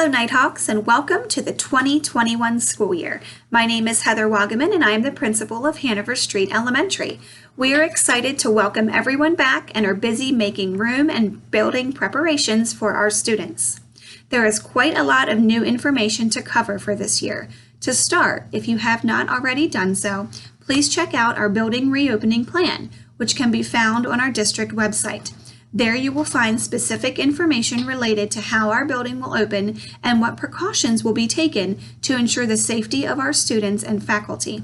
Hello Nighthawks and welcome to the 2021 school year. My name is Heather Wagaman and I am the principal of Hanover Street Elementary. We are excited to welcome everyone back and are busy making room and building preparations for our students. There is quite a lot of new information to cover for this year. To start, if you have not already done so, please check out our building reopening plan, which can be found on our district website. There you will find specific information related to how our building will open and what precautions will be taken to ensure the safety of our students and faculty.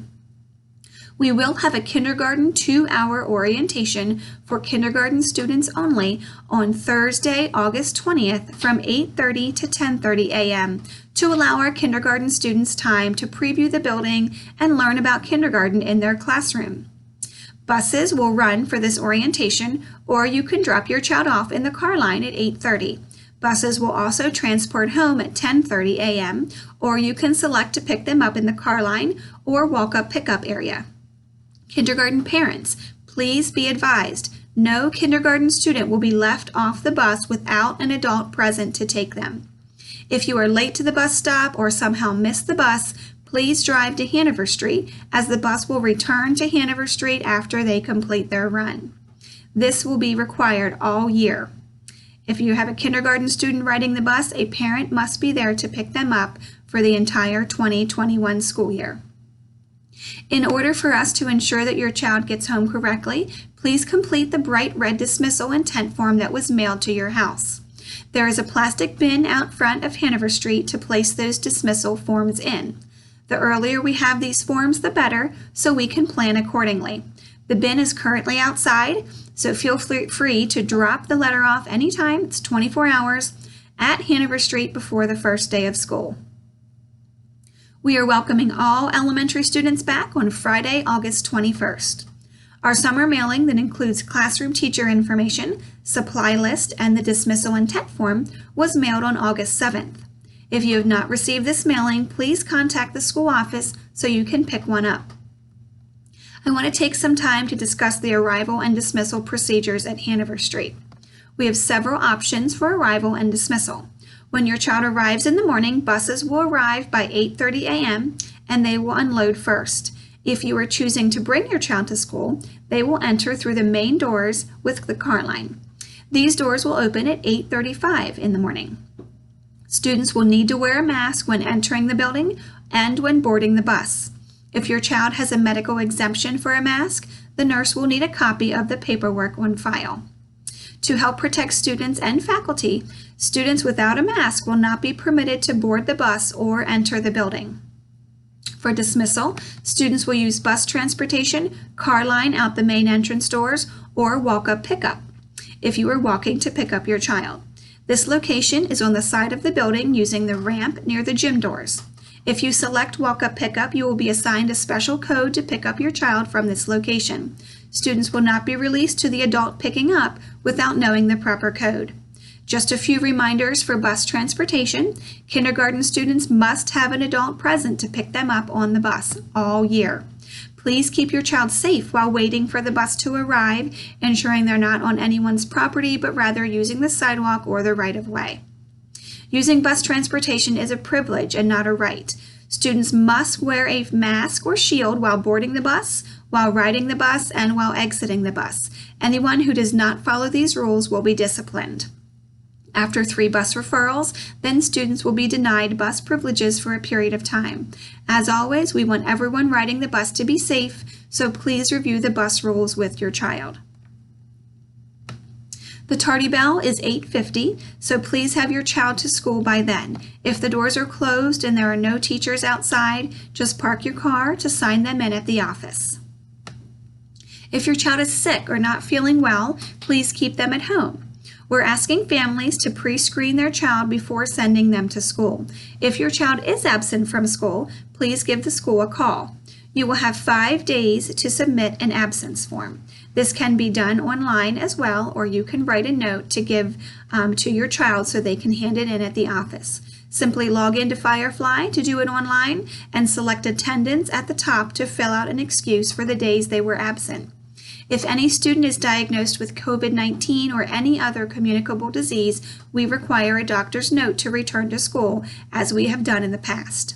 We will have a kindergarten 2-hour orientation for kindergarten students only on Thursday, August 20th from 8:30 to 10:30 a.m. to allow our kindergarten students time to preview the building and learn about kindergarten in their classroom. Buses will run for this orientation, or you can drop your child off in the car line at 8:30. Buses will also transport home at 10:30 a.m., or you can select to pick them up in the car line or walk-up pickup area. Kindergarten parents, please be advised, no kindergarten student will be left off the bus without an adult present to take them. If you are late to the bus stop or somehow miss the bus, please drive to Hanover Street as the bus will return to Hanover Street after they complete their run. This will be required all year. If you have a kindergarten student riding the bus, a parent must be there to pick them up for the entire 2021 school year. In order for us to ensure that your child gets home correctly, please complete the bright red dismissal intent form that was mailed to your house. There is a plastic bin out front of Hanover Street to place those dismissal forms in. The earlier we have these forms, the better, so we can plan accordingly. The bin is currently outside, so feel free to drop the letter off anytime, it's 24 hours, at Hanover Street before the first day of school. We are welcoming all elementary students back on Friday, August 21st. Our summer mailing that includes classroom teacher information, supply list, and the dismissal intent form was mailed on August 7th. If you have not received this mailing, please contact the school office so you can pick one up. I want to take some time to discuss the arrival and dismissal procedures at Hanover Street. We have several options for arrival and dismissal. When your child arrives in the morning, buses will arrive by 8:30 a.m. and they will unload first. If you are choosing to bring your child to school, they will enter through the main doors with the car line. These doors will open at 8:35 in the morning. Students will need to wear a mask when entering the building and when boarding the bus. If your child has a medical exemption for a mask, the nurse will need a copy of the paperwork on file. To help protect students and faculty, students without a mask will not be permitted to board the bus or enter the building. For dismissal, students will use bus transportation, car line out the main entrance doors, or walk-up pickup if you are walking to pick up your child. This location is on the side of the building using the ramp near the gym doors. If you select walk-up pickup, you will be assigned a special code to pick up your child from this location. Students will not be released to the adult picking up without knowing the proper code. Just a few reminders for bus transportation. Kindergarten students must have an adult present to pick them up on the bus all year. Please keep your child safe while waiting for the bus to arrive, ensuring they're not on anyone's property, but rather using the sidewalk or the right-of-way. Using bus transportation is a privilege and not a right. Students must wear a mask or shield while boarding the bus, while riding the bus, and while exiting the bus. Anyone who does not follow these rules will be disciplined. After 3 bus referrals, then students will be denied bus privileges for a period of time. As always, we want everyone riding the bus to be safe, so please review the bus rules with your child. The tardy bell is 8:50, so please have your child to school by then. If the doors are closed and there are no teachers outside, just park your car to sign them in at the office. If your child is sick or not feeling well, please keep them at home. We're asking families to pre-screen their child before sending them to school. If your child is absent from school, please give the school a call. You will have 5 days to submit an absence form. This can be done online as well, or you can write a note to give to your child so they can hand it in at the office. Simply log into Firefly to do it online and select attendance at the top to fill out an excuse for the days they were absent. If any student is diagnosed with COVID-19 or any other communicable disease, we require a doctor's note to return to school, as we have done in the past.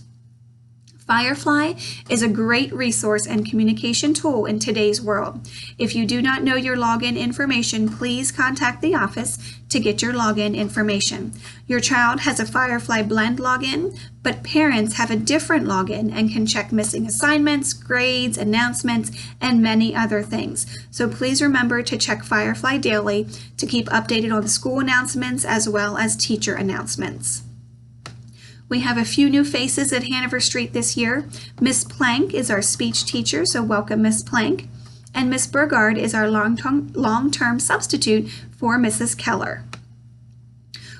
Firefly is a great resource and communication tool in today's world. If you do not know your login information, please contact the office to get your login information. Your child has a Firefly Blend login, but parents have a different login and can check missing assignments, grades, announcements, and many other things. So please remember to check Firefly daily to keep updated on the school announcements as well as teacher announcements. We have a few new faces at Hanover Street this year. Miss Plank is our speech teacher, so welcome Miss Plank. And Miss Burgard is our long-term substitute for Mrs. Keller.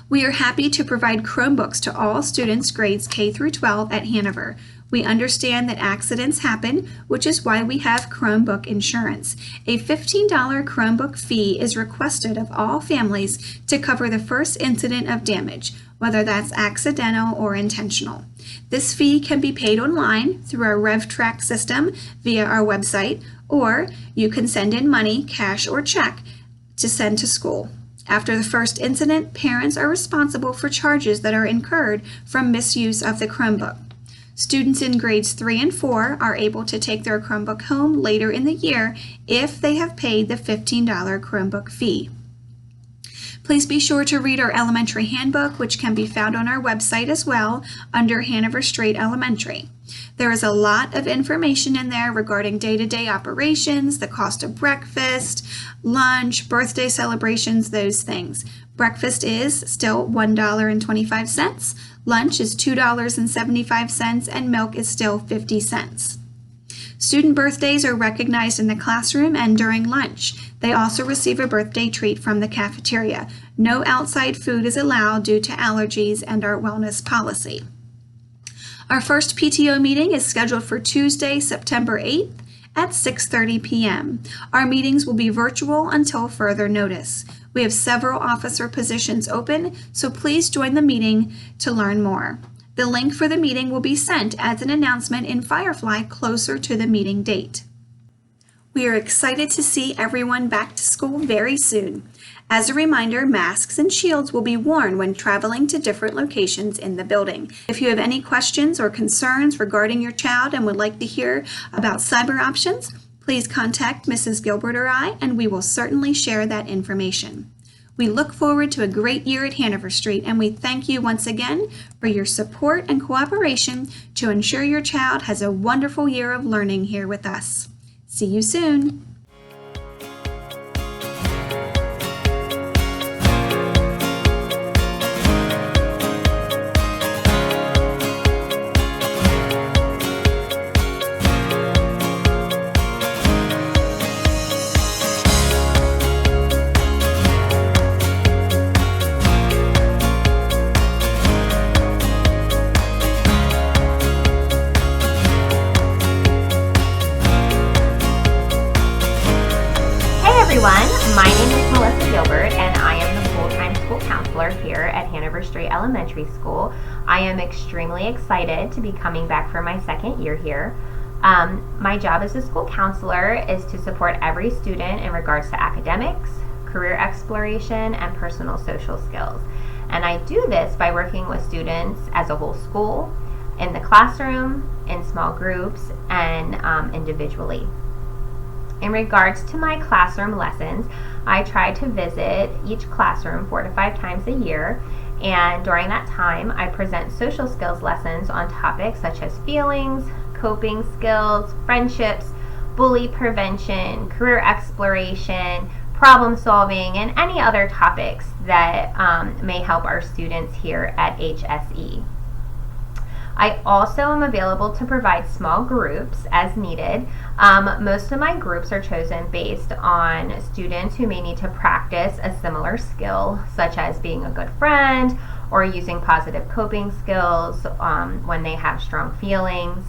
We are happy to provide Chromebooks to all students grades K through 12 at Hanover. We understand that accidents happen, which is why we have Chromebook insurance. A $15 Chromebook fee is requested of all families to cover the first incident of damage, whether that's accidental or intentional. This fee can be paid online through our RevTrack system via our website, or you can send in money, cash or check, to send to school. After the first incident, parents are responsible for charges that are incurred from misuse of the Chromebook. Students in grades 3 and 4 are able to take their Chromebook home later in the year if they have paid the $15 Chromebook fee. Please be sure to read our elementary handbook, which can be found on our website as well under Hanover Street Elementary. There is a lot of information in there regarding day-to-day operations, the cost of breakfast, lunch, birthday celebrations, those things. Breakfast is still $1.25, lunch is $2.75, and milk is still 50 cents. Student birthdays are recognized in the classroom and during lunch. They also receive a birthday treat from the cafeteria. No outside food is allowed due to allergies and our wellness policy. Our first PTO meeting is scheduled for Tuesday, September 8th at 6:30 p.m. Our meetings will be virtual until further notice. We have several officer positions open, so please join the meeting to learn more. The link for the meeting will be sent as an announcement in Firefly closer to the meeting date. We are excited to see everyone back to school very soon. As a reminder, masks and shields will be worn when traveling to different locations in the building. If you have any questions or concerns regarding your child and would like to hear about cyber options, please contact Mrs. Gilbert or I, and we will certainly share that information. We look forward to a great year at Hanover Street, and we thank you once again for your support and cooperation to ensure your child has a wonderful year of learning here with us. See you soon. Everyone, my name is Melissa Gilbert and I am the full-time school counselor here at Hanover Street Elementary School. I am extremely excited to be coming back for my second year here. My job as a school counselor is to support every student in regards to academics, career exploration, and personal social skills. And I do this by working with students as a whole school, in the classroom, in small groups, and individually. In regards to my classroom lessons, I try to visit each classroom 4 to 5 times a year, and during that time I present social skills lessons on topics such as feelings, coping skills, friendships, bully prevention, career exploration, problem solving, and any other topics that may help our students here at HSE. I also am available to provide small groups as needed. Most of my groups are chosen based on students who may need to practice a similar skill, such as being a good friend or using positive coping skills when they have strong feelings.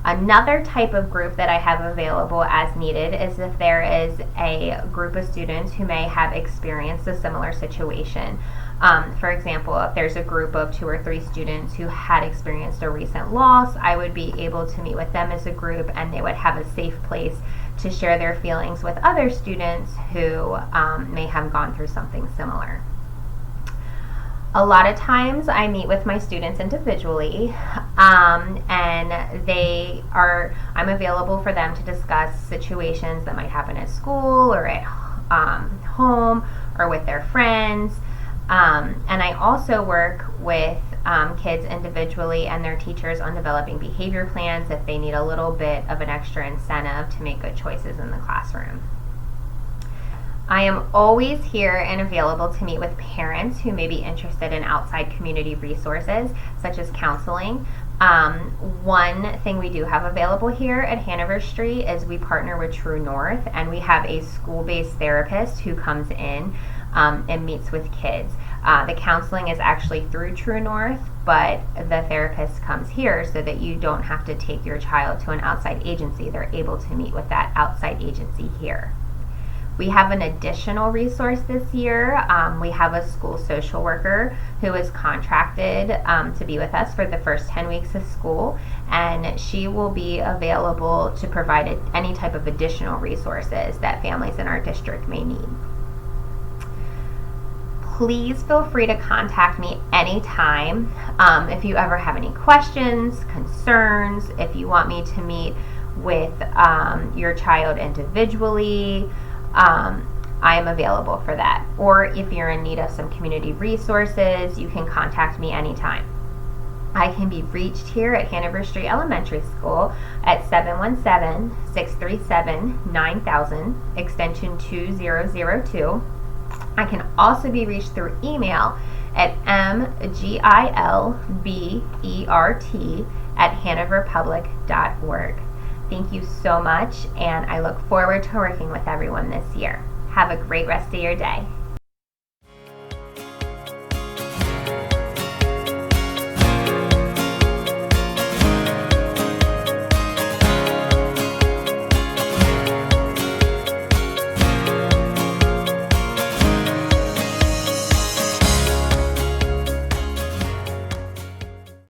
Another type of group that I have available as needed is if there is a group of students who may have experienced a similar situation. For example, if there's a group of 2 or 3 students who had experienced a recent loss, I would be able to meet with them as a group, and they would have a safe place to share their feelings with other students who may have gone through something similar. A lot of times I meet with my students individually, and I'm available for them to discuss situations that might happen at school or at home or with their friends. And I also work with kids individually and their teachers on developing behavior plans if they need a little bit of an extra incentive to make good choices in the classroom. I am always here and available to meet with parents who may be interested in outside community resources, such as counseling. One thing we do have available here at Hanover Street is we partner with True North, and we have a school-based therapist who comes in and meets with kids. The counseling is actually through True North, but the therapist comes here so that you don't have to take your child to an outside agency. They're able to meet with that outside agency here. We have an additional resource this year. We have a school social worker who is contracted to be with us for the first 10 weeks of school, and she will be available to provide any type of additional resources that families in our district may need. Please feel free to contact me anytime if you ever have any questions, concerns, if you want me to meet with your child individually. I am available for that. Or if you're in need of some community resources, you can contact me anytime. I can be reached here at Hanover Street Elementary School at 717-637-9000, extension 2002. I can also be reached through email at mgilbert@hanoverpublic.org. Thank you so much, and I look forward to working with everyone this year. Have a great rest of your day.